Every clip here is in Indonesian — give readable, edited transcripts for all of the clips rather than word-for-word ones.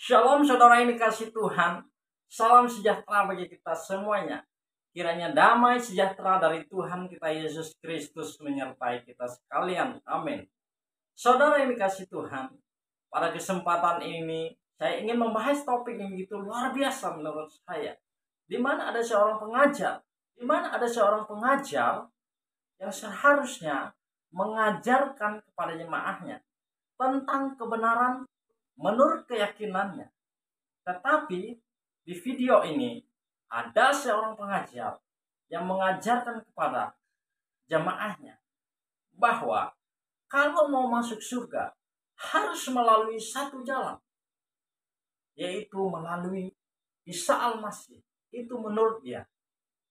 Shalom saudara yang dikasih Tuhan. Salam sejahtera bagi kita semuanya. Kiranya damai sejahtera dari Tuhan kita Yesus Kristus menyertai kita sekalian. Amin. Saudara yang dikasih Tuhan, pada kesempatan ini saya ingin membahas topik yang begitu luar biasa menurut saya. Di mana ada seorang pengajar yang seharusnya mengajarkan kepada jemaahnya tentang kebenaran menurut keyakinannya. Tetapi di video ini ada seorang pengajar yang mengajarkan kepada jemaahnya bahwa kalau mau masuk surga harus melalui satu jalan, yaitu melalui Isa Al-Masih. Itu menurut dia.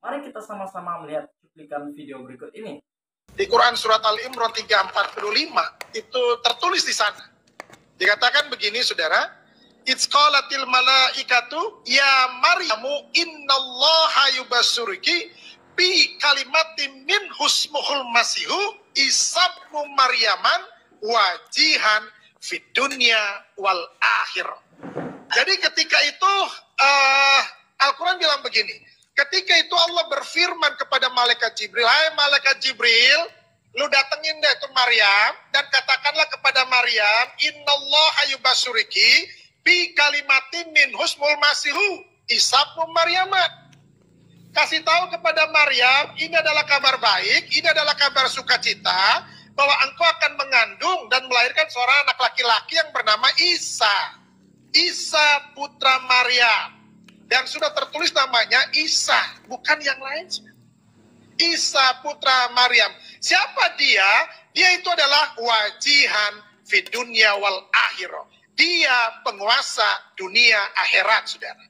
Mari kita sama-sama melihat cuplikan video berikut ini. Di Quran surat Al-Imran 3:45 itu tertulis di sana. Dikatakan begini, saudara. It's qalatil malaikatu ya Maryamu innallaha yubassuruki bi kalimatin min husmuhul masihu isabnu Maryaman wajihan fid dunya wal akhir. Jadi ketika itu Al-Quran bilang begini. Ketika itu Allah berfirman kepada malaikat Jibril, hai malaikat Jibril, lu datengin deh ke Maryam dan katakanlah kepada Maryam, innallaha yubassuriki bi kalimatin min husmul masihu isabnu Maryaman. Kasih tahu kepada Maryam, ini adalah kabar baik, ini adalah kabar sukacita, bahwa engkau akan mengandung dan melahirkan seorang anak laki-laki yang bernama Isa. Isa putra Maryam. Yang sudah tertulis namanya Isa, bukan yang lain. Isa putra Maryam. Siapa dia? Dia itu adalah wajihan fid dunya wal akhirah. Dia penguasa dunia akhirat, saudara.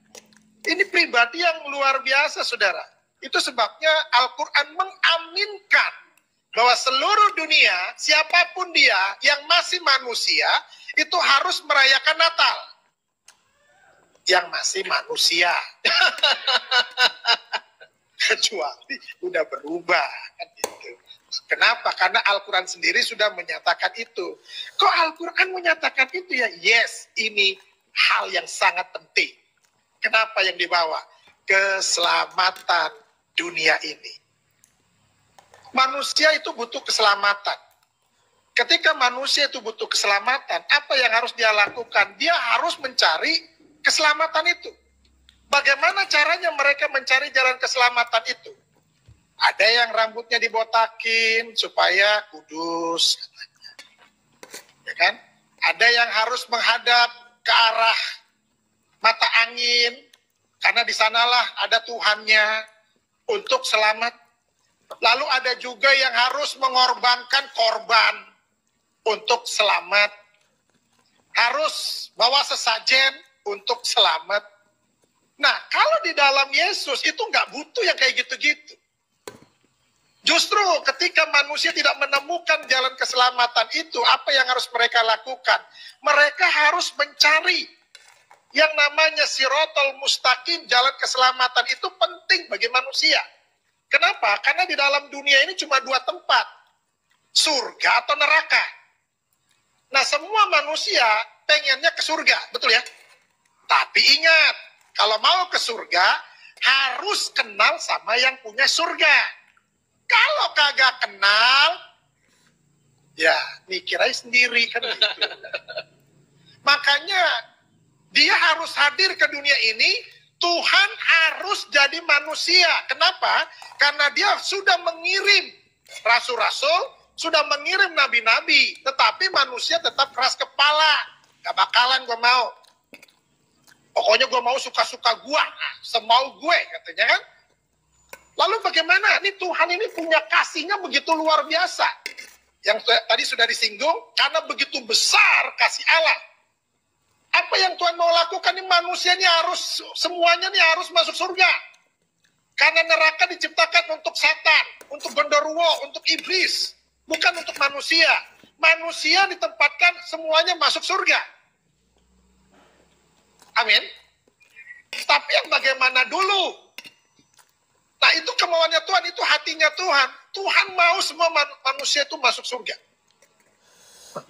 Ini pribadi yang luar biasa, saudara. Itu sebabnya Al-Quran mengaminkan bahwa seluruh dunia, siapapun dia yang masih manusia, itu harus merayakan Natal. Yang masih manusia. Kecuali udah berubah. Kan gitu. Kenapa? Karena Al-Quran sendiri sudah menyatakan itu. Kok Al-Quran menyatakan itu ya? Yes, ini hal yang sangat penting. Kenapa yang dibawa? Keselamatan dunia ini. Manusia itu butuh keselamatan. Ketika manusia itu butuh keselamatan, apa yang harus dia lakukan? Dia harus mencari keselamatan itu. Bagaimana caranya mereka mencari jalan keselamatan itu? Ada yang rambutnya dibotakin supaya kudus, katanya. Ya kan? Ada yang harus menghadap ke arah mata angin, karena di sanalah ada Tuhannya untuk selamat. Lalu ada juga yang harus mengorbankan korban untuk selamat. Harus bawa sesajen untuk selamat. Nah, kalau di dalam Yesus itu nggak butuh yang kayak gitu-gitu. Justru ketika manusia tidak menemukan jalan keselamatan itu, apa yang harus mereka lakukan? Mereka harus mencari yang namanya sirotol mustaqim, jalan keselamatan itu penting bagi manusia. Kenapa? Karena di dalam dunia ini cuma dua tempat, surga atau neraka. Nah, semua manusia pengennya ke surga, betul ya? Tapi ingat, kalau mau ke surga, harus kenal sama yang punya surga. Kalau kagak kenal, ya mikir aja sendiri kan gitu. Makanya, dia harus hadir ke dunia ini, Tuhan harus jadi manusia. Kenapa? Karena dia sudah mengirim rasul-rasul, sudah mengirim nabi-nabi, tetapi manusia tetap keras kepala. Gak bakalan gue mau. Pokoknya gue mau suka-suka gue, semau gue, katanya kan. Lalu bagaimana? Ini Tuhan ini punya kasihnya begitu luar biasa. Yang tadi sudah disinggung, karena begitu besar kasih Allah. Apa yang Tuhan mau lakukan? Ini manusia ini harus, semuanya ini harus masuk surga. Karena neraka diciptakan untuk setan, untuk genderuwo, untuk iblis. Bukan untuk manusia. Manusia ditempatkan semuanya masuk surga. Amin. Tapi yang bagaimana dulu? Nah, itu kemauannya Tuhan, itu hatinya Tuhan. Tuhan mau semua manusia itu masuk surga.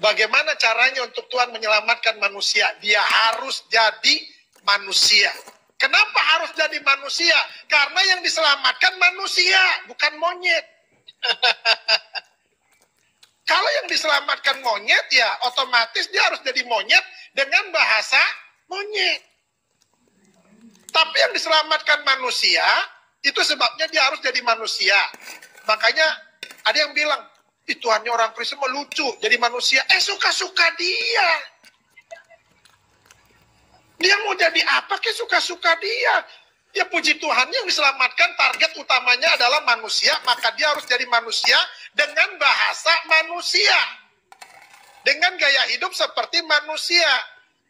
Bagaimana caranya untuk Tuhan menyelamatkan manusia? Dia harus jadi manusia. Kenapa harus jadi manusia? Karena yang diselamatkan manusia, bukan monyet. Kalau yang diselamatkan monyet, ya otomatis dia harus jadi monyet dengan bahasa monyet. Tapi yang diselamatkan manusia, itu sebabnya dia harus jadi manusia. Makanya ada yang bilang, Tuhannya orang Kristen mau lucu, jadi manusia. Suka-suka dia. Dia mau jadi apa ke suka-suka dia. Ya puji Tuhan, yang diselamatkan target utamanya adalah manusia, maka dia harus jadi manusia dengan bahasa manusia. Dengan gaya hidup seperti manusia.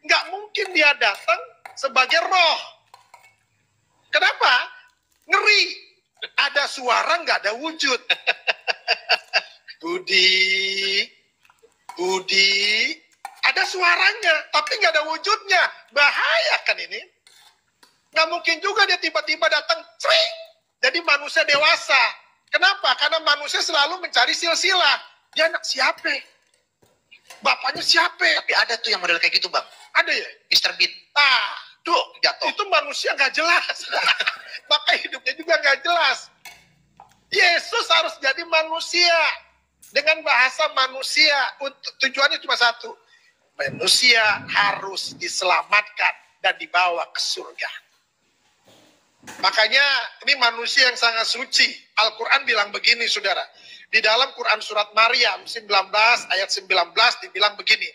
Nggak mungkin dia datang sebagai roh. Kenapa? Ngeri. Ada suara, nggak ada wujud. Budi, ada suaranya, tapi nggak ada wujudnya. Bahaya kan ini? Nggak mungkin juga dia tiba-tiba datang, cring, jadi manusia dewasa. Kenapa? Karena manusia selalu mencari silsilah. Dia anak siapa? Bapaknya siapa? Tapi ada tuh yang model kayak gitu, Bang. Ada ya? Mr. Bean. Tuh, Jatuh. itu manusia nggak jelas. Maka hidupnya juga nggak jelas. Yesus harus jadi manusia. Dengan bahasa manusia. Tujuannya cuma satu. Manusia harus diselamatkan dan dibawa ke surga. Makanya ini manusia yang sangat suci. Al-Quran bilang begini, saudara. Di dalam Quran surat Maryam 19 ayat 19 dibilang begini.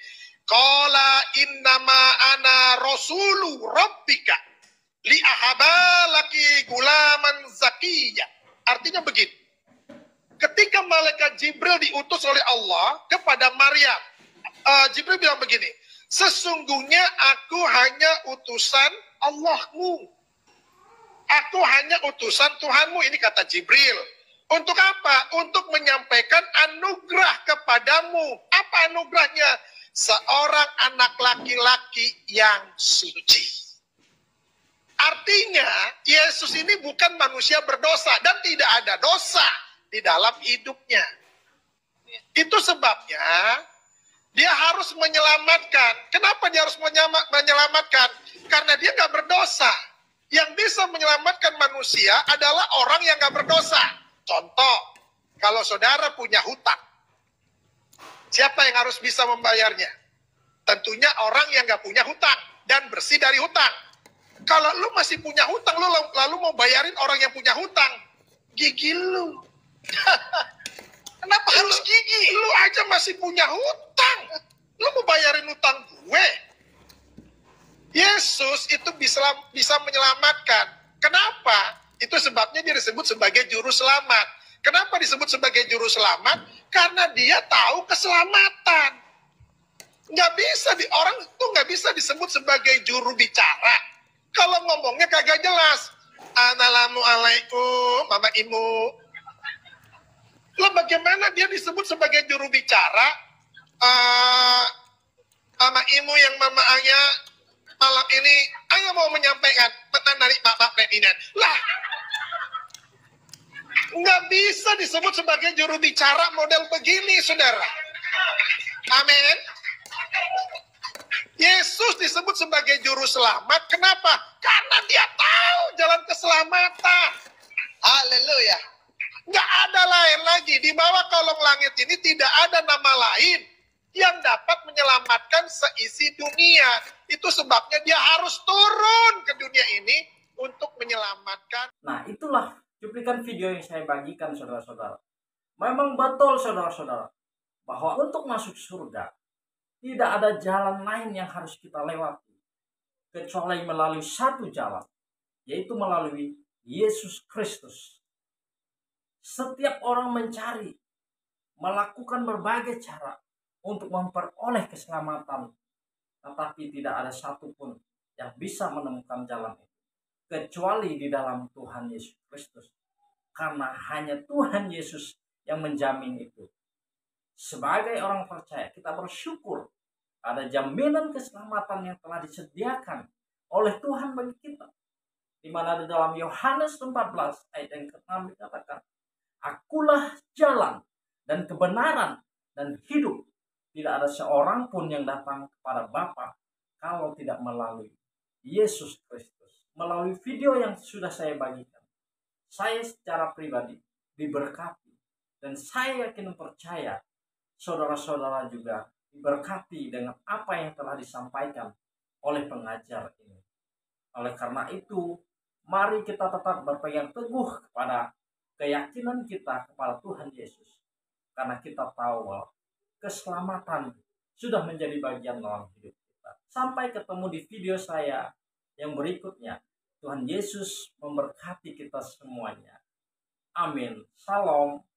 Qala innama ana rasulu rabbika li'ahabalaki gulaman zakiyya. Artinya begini. Ketika malaikat Jibril diutus oleh Allah kepada Maryam, Jibril bilang begini, sesungguhnya aku hanya utusan Allahmu. Aku hanya utusan Tuhanmu, ini kata Jibril. Untuk apa? Untuk menyampaikan anugerah kepadamu. Apa anugerahnya? Seorang anak laki-laki yang suci. Artinya, Yesus ini bukan manusia berdosa dan tidak ada dosa di dalam hidupnya. Itu sebabnya dia harus menyelamatkan. Kenapa dia harus menyelamatkan? Karena dia nggak berdosa. Yang bisa menyelamatkan manusia adalah orang yang nggak berdosa. Contoh, kalau saudara punya hutang, siapa yang harus bisa membayarnya? Tentunya orang yang nggak punya hutang dan bersih dari hutang. Kalau lu masih punya hutang, lu lalu mau bayarin orang yang punya hutang, gigi lu. Kenapa harus gigi? Lu aja masih punya hutang. Lu mau bayarin hutang gue? Yesus itu bisa menyelamatkan. Kenapa? Itu sebabnya dia disebut sebagai juru selamat. Kenapa disebut sebagai juru selamat? Karena dia tahu keselamatan. Orang itu nggak bisa disebut sebagai juru bicara. Kalau ngomongnya kagak jelas. Assalamualaikum, Mama Imu. Lah bagaimana dia disebut sebagai juru bicara? Mama Imu yang Mama Ayah malam ini Ayah mau menyampaikan pesan dari Bapak Presiden. Lah, nggak bisa disebut sebagai juru bicara model begini, saudara. Amin. Yesus disebut sebagai juru selamat. Kenapa? Karena dia tahu jalan keselamatan. Haleluya. Nggak ada lain lagi. Di bawah kolong langit ini tidak ada nama lain yang dapat menyelamatkan seisi dunia. Itu sebabnya dia harus turun ke dunia ini untuk menyelamatkan. Nah, itulah cuplikan video yang saya bagikan, saudara-saudara. Memang betul, saudara-saudara, bahwa untuk masuk surga tidak ada jalan lain yang harus kita lewati kecuali melalui satu jalan, yaitu melalui Yesus Kristus. Setiap orang mencari, melakukan berbagai cara untuk memperoleh keselamatan, tetapi tidak ada satupun yang bisa menemukan jalan itu kecuali di dalam Tuhan Yesus Kristus. Karena hanya Tuhan Yesus yang menjamin itu. Sebagai orang percaya, kita bersyukur ada jaminan keselamatan yang telah disediakan oleh Tuhan bagi kita. Di mana di dalam Yohanes 14 ayat yang ke-6 dikatakan, Akulah jalan dan kebenaran dan hidup. tidak ada seorang pun yang datang kepada Bapa kalau tidak melalui Yesus Kristus. Melalui video yang sudah saya bagikan, saya secara pribadi diberkati, dan saya yakin percaya saudara-saudara juga diberkati dengan apa yang telah disampaikan oleh pengajar ini. Oleh karena itu, mari kita tetap berpegang teguh kepada keyakinan kita kepada Tuhan Yesus. Karena kita tahu bahwa keselamatan sudah menjadi bagian dalam hidup kita. Sampai ketemu di video saya yang berikutnya. Tuhan Yesus memberkati kita semuanya. Amin. Shalom.